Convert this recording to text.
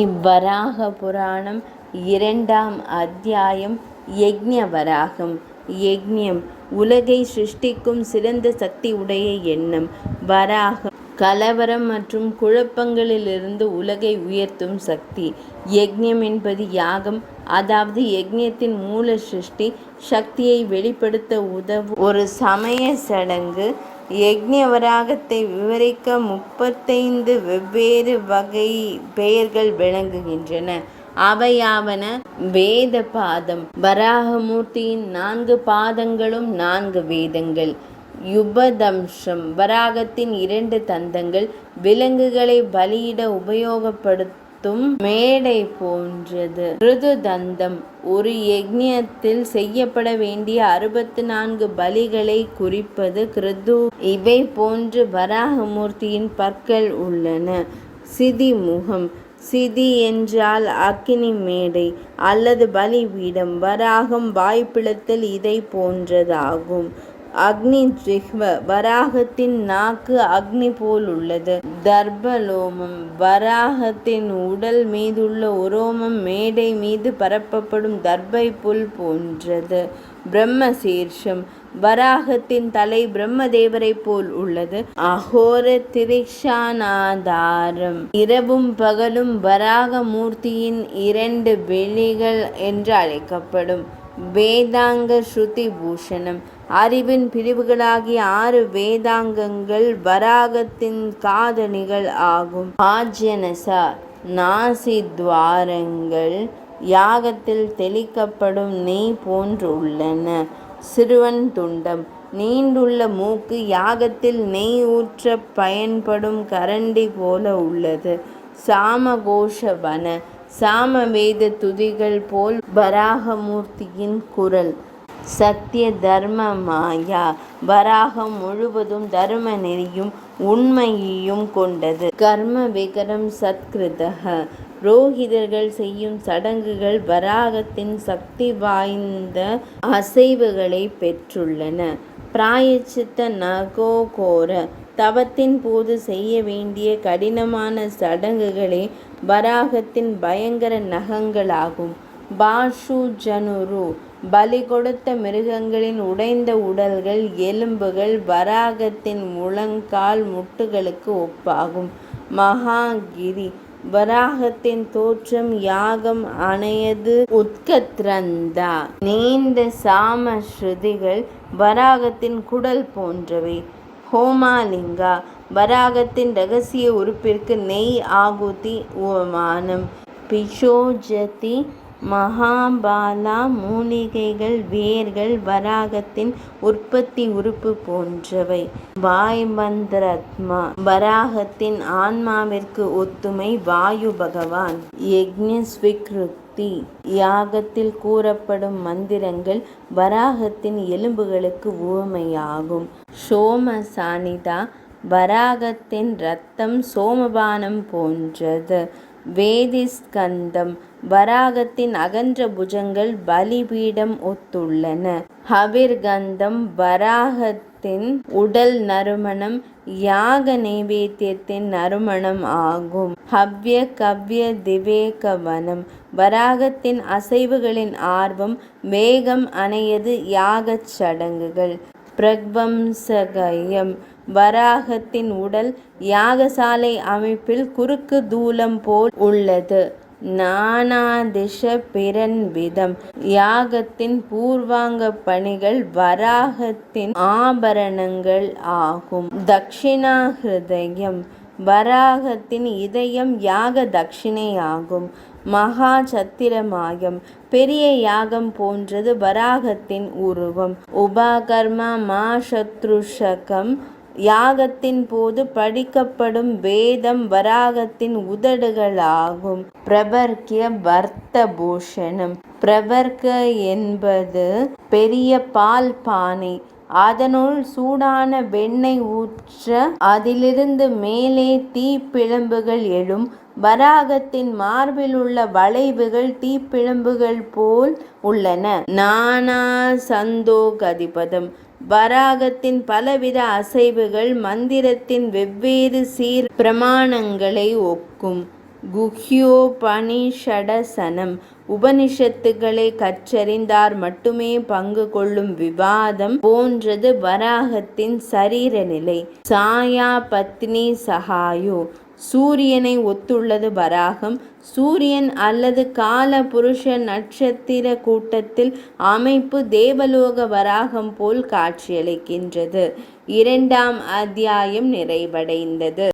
இவ்வராக புராணம் 2ஆம் அத்தியாயம். யக்ஞ வராகம். யக்ஞம் உலகை சிருஷ்டிக்கும் சிறந்த சக்தி உடைய எண்ணம். வராகம் கலவரம் மற்றும் குழப்பங்களிலிருந்து உலகை உயர்த்தும் சக்தி. யக்ஞம் என்பது யாகம், அதாவது யக்ஞத்தின் மூல சிருஷ்டி சக்தியை வெளிப்படுத்த உதவும் ஒரு சமய சடங்கு. யக்ஞ வராகத்தை விவரிக்க 35 வெவ்வேறு வகை பெயர்கள் விளங்குகின்றன. அவையாவன: வேத பாதம், வராகமூர்த்தியின் 4 பாதங்களும் 4 வேதங்கள். யுபதம்சம், வராகத்தின் 2 தந்தங்கள், விலங்குகளை பலியிட உபயோகப்படுத்தும் மேடை போன்றது. ருது தந்தம், ஒரு யக்ஞத்தில் செய்யப்பட வேண்டிய 64 பலிகளை குறிப்பது கிருது. இவை போன்று வராகமூர்த்தியின் பற்கள் உள்ளன. சிதி முகம், சிதி என்றால் அக்கினி மேடை அல்லது பலிபீடம். வராகம் வாய்ப்பிளத்தல் இதை போன்றதாகும். அக்னி ஜிஹ்வ, வராகத்தின் நாக்கு அக்னி போல் உள்ளது. தர்பலோமம், வராகத்தின் உடல் மீதுள்ள உரோமம் மேடை மீது பரப்பப்படும் தர்பை புல் போன்றது. பிரம்மசீர்ஷம், வராகத்தின் தலை பிரம்மதேவரை போல் உள்ளது. அகோர திரிக்ஷானாதாரம், இரவும் பகலும் வராக மூர்த்தியின் 2 விழிகள் என்று அழைக்கப்படும். வேதாங்க ஸ்ருதி பூஷணம், அறிவின் பிரிவுகளாகிய 6 வேதாங்கங்கள் வராகத்தின் காதணிகள் ஆகும். ஆஜ்யனசா, நாசித்வாரங்கள் யாகத்தில் தெளிக்கப்படும் நெய் போன்று உள்ளன. சிறுவன் துண்டம், நீண்டுள்ள மூக்கு யாகத்தில் நெய் ஊற்ற பயன்படும் கரண்டி போல உள்ளது. சாமகோஷவன, சாமவேத துதிகள் போல் வராகமூர்த்தியின் குரல். சத்திய தர்ம மாயா, வராகம் முழுவதும் தர்ம நெறியும் உண்மையையும் கொண்டது. கர்ம விகரம் சத்கிருதக, புரோகிதர்கள் செய்யும் சடங்குகள் வராகத்தின் சக்தி வாய்ந்த அசைவுகளை பெற்றுள்ளன. பிராயச்சித்த நகோகோர, தவத்தின் போது செய்ய வேண்டிய கடினமான சடங்குகளே வராகத்தின் பயங்கர நகங்களாகும். பாஷு ஜனுரு, பலி கொடுத்த மிருகங்களின் உடைந்த உடல்கள் எலும்புகள் வராகத்தின் முழங்கால் முட்டுகளுக்கு ஒப்பாகும். மகாகிரி, வராகத்தின் தோற்றம் யாகம் அணையது. உத்கத்ரந்தா, நீண்ட சாம ஸ்ருதிகள் வராகத்தின் குடல் போன்றவை. ஹோமாலிங்கா, வராகத்தின் இரகசிய உறுப்பிற்கு நெய் ஆகுதி உவமானம். பிஷோஜதி, மகாபாலா, மூலிகைகள் வேர்கள் வராகத்தின் உற்பத்தி உறுப்பு போன்றவை. வாய்மந்திராத்மா, வராகத்தின் ஆன்மாவிற்கு ஒத்துமை வாயு பகவான். யக்ஞ ஸ்வீக்ருதி, யாகத்தில் கூறப்படும் மந்திரங்கள் வராகத்தின் எலும்புகளுக்கு உவமையாகும். சோம சானிதா, வராகத்தின் இரத்தம் சோமபானம் போன்றது. வேதிஸ்கந்தம், வராகத்தின் அகன்ற புஜங்கள் பலிபீடம் ஒத்துள்ளன. ஹவிர்கந்தம், வராகத்தின் உடல் நறுமணம் யாக நைவேத்தியத்தின் நறுமணம் ஆகும். ஹவ்ய கவ்ய திவேகவனம், வராகத்தின் அசைவுகளின் ஆர்வம் வேகம் அணையது யாகச் சடங்குகள். பிரக்வம்சகயம், வராகத்தின் உடல் யாகசாலை அமைப்பில் குறுக்கு தூலம் போல் உள்ளது. நானாதிஷ பிரன்விதம், யாகத்தின் பூர்வாங்க பணிகள் வராகத்தின் ஆபரணங்கள் ஆகும். தக்ஷிணாஹிருதயம், வராகத்தின் இதயம் யாக தட்சிணை ஆகும். மகா சத்திரமாயம், பெரிய யாகம் போன்றது வராகத்தின் உருவம். உபகர்மா மா சத்ருஷகம், யாகத்தின் போது படிக்கப்படும் வேதம் வராகத்தின் உதடுகளாகும். பிரபர்க்கிய வர்த்த பூஷணம், பிரபர்க்க என்பது பெரிய பால் பானை. அதனுள் சூடான வெண்ணெய் ஊற்ற அதிலிருந்து மேலே தீப்பிழம்புகள் எழும். வராகத்தின் மார்பில் உள்ள வளைவுகள் தீப்பிழம்புகள் போல் உள்ளன. நானா சந்தோகதிபதம், வராகத்தின் பலவித அசைவுகள் மந்திரத்தின் வெவ்வேறு சீர் பிரமாணங்களை ஒக்கும். குஹ்யோபனிஷடசனம் உபனிஷத்துகளை கற்றறிந்தார் மட்டுமே பங்கு கொள்ளும் விவாதம் போன்றது வராகத்தின் சரீர நிலை. சாயா பத்னி சகாயோ சூரியனை ஒத்துள்ளது வராகம். சூரியன் அல்லது கால புருஷ நட்சத்திர கூட்டத்தில் அமைப்பு தேவலோக வராகம் போல் காட்சியளிக்கின்றது. 2ஆம் அத்தியாயம் நிறைவடைந்தது.